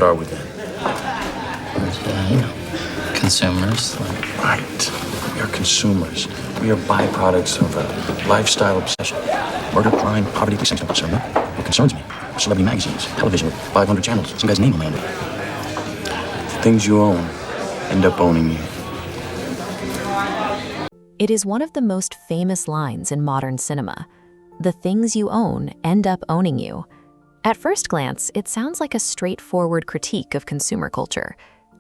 What are we then? Consumers. Right. We are consumers. We are byproducts of a lifestyle obsession. Murder, crime, poverty, these things don't concern me. What concerns me are celebrity magazines, television with 500 channels, some guy's name on it. The things you own end up owning you. It is one of the most famous lines in modern cinema. The things you own end up owning you. At first glance, it sounds like a straightforward critique of consumer culture.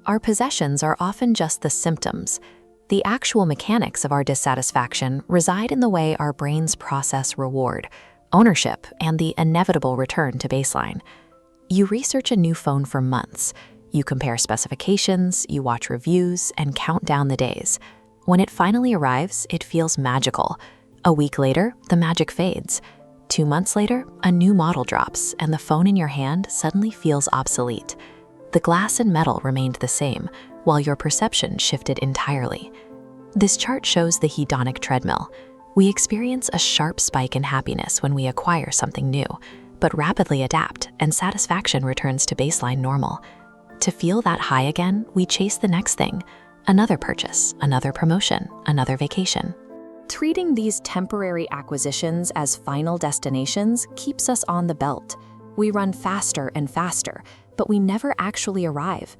Our possessions are often just the symptoms. The actual mechanics of our dissatisfaction reside in the way our brains process reward, ownership, and the inevitable return to baseline. You research a new phone for months. You compare specifications, you watch reviews, and count down the days. When it finally arrives, it feels magical. A week later, the magic fades. 2 months later, a new model drops, and the phone in your hand suddenly feels obsolete. The glass and metal remained the same, while your perception shifted entirely. This chart shows the hedonic treadmill. We experience a sharp spike in happiness when we acquire something new, but rapidly adapt, and satisfaction returns to baseline normal. To feel that high again, we chase the next thing. Another purchase, another promotion, another vacation. Treating these temporary acquisitions as final destinations keeps us on the belt. We run faster and faster, but we never actually arrive.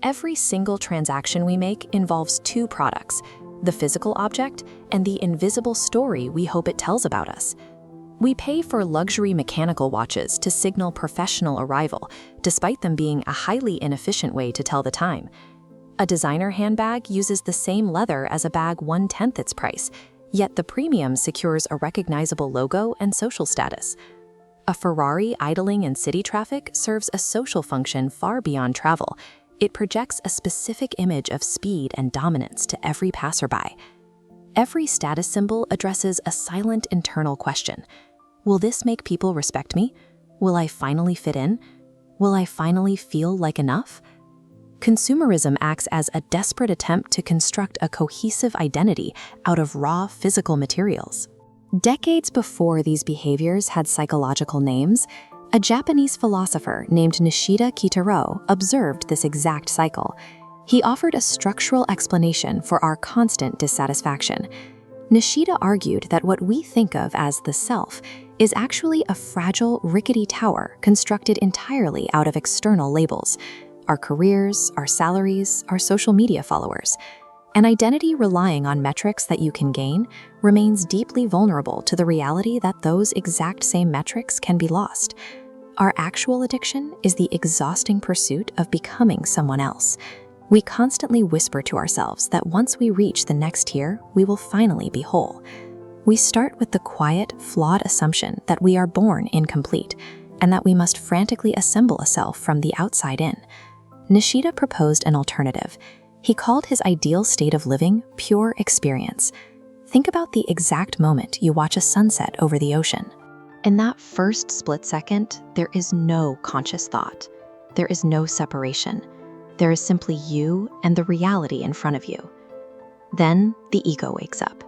Every single transaction we make involves 2 products, the physical object and the invisible story we hope it tells about us. We pay for luxury mechanical watches to signal professional arrival, despite them being a highly inefficient way to tell the time. A designer handbag uses the same leather as a bag 1/10 its price, yet the premium secures a recognizable logo and social status. A Ferrari idling in city traffic serves a social function far beyond travel. It projects a specific image of speed and dominance to every passerby. Every status symbol addresses a silent internal question. Will this make people respect me? Will I finally fit in? Will I finally feel like enough? Consumerism acts as a desperate attempt to construct a cohesive identity out of raw physical materials. Decades before these behaviors had psychological names, a Japanese philosopher named Nishida Kitarō observed this exact cycle. He offered a structural explanation for our constant dissatisfaction. Nishida argued that what we think of as the self is actually a fragile, rickety tower constructed entirely out of external labels. Our careers, our salaries, our social media followers. An identity relying on metrics that you can gain remains deeply vulnerable to the reality that those exact same metrics can be lost. Our actual addiction is the exhausting pursuit of becoming someone else. We constantly whisper to ourselves that once we reach the next tier, we will finally be whole. We start with the quiet, flawed assumption that we are born incomplete and that we must frantically assemble a self from the outside in. Nishida proposed an alternative. He called his ideal state of living pure experience. Think about the exact moment you watch a sunset over the ocean. In that first split second, there is no conscious thought. There is no separation. There is simply you and the reality in front of you. Then the ego wakes up.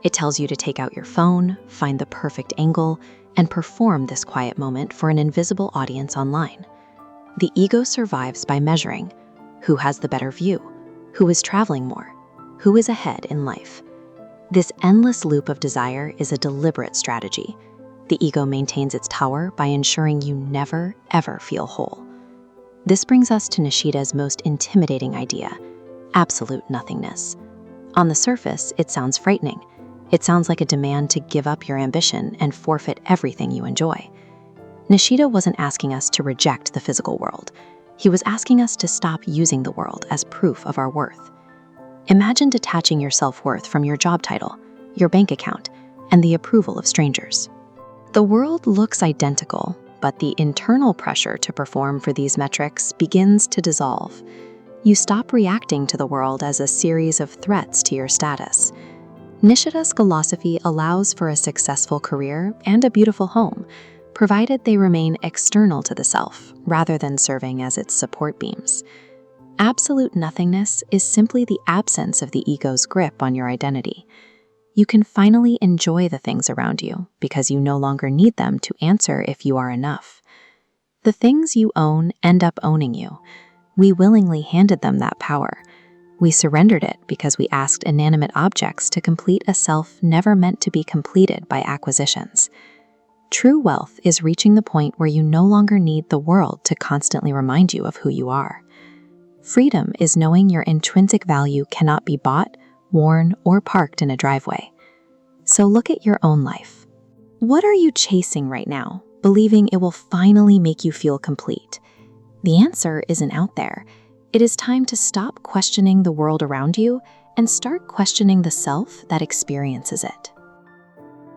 It tells you to take out your phone, find the perfect angle, and perform this quiet moment for an invisible audience online. The ego survives by measuring who has the better view, who is traveling more, who is ahead in life. This endless loop of desire is a deliberate strategy. The ego maintains its tower by ensuring you never, ever feel whole. This brings us to Nishida's most intimidating idea, absolute nothingness. On the surface, it sounds frightening. It sounds like a demand to give up your ambition and forfeit everything you enjoy. Nishida wasn't asking us to reject the physical world. He was asking us to stop using the world as proof of our worth. Imagine detaching your self-worth from your job title, your bank account, and the approval of strangers. The world looks identical, but the internal pressure to perform for these metrics begins to dissolve. You stop reacting to the world as a series of threats to your status. Nishida's philosophy allows for a successful career and a beautiful home, provided they remain external to the self, rather than serving as its support beams. Absolute nothingness is simply the absence of the ego's grip on your identity. You can finally enjoy the things around you because you no longer need them to answer if you are enough. The things you own end up owning you. We willingly handed them that power. We surrendered it because we asked inanimate objects to complete a self never meant to be completed by acquisitions. True wealth is reaching the point where you no longer need the world to constantly remind you of who you are. Freedom is knowing your intrinsic value cannot be bought, worn, or parked in a driveway. So look at your own life. What are you chasing right now, believing it will finally make you feel complete? The answer isn't out there. It is time to stop questioning the world around you and start questioning the self that experiences it.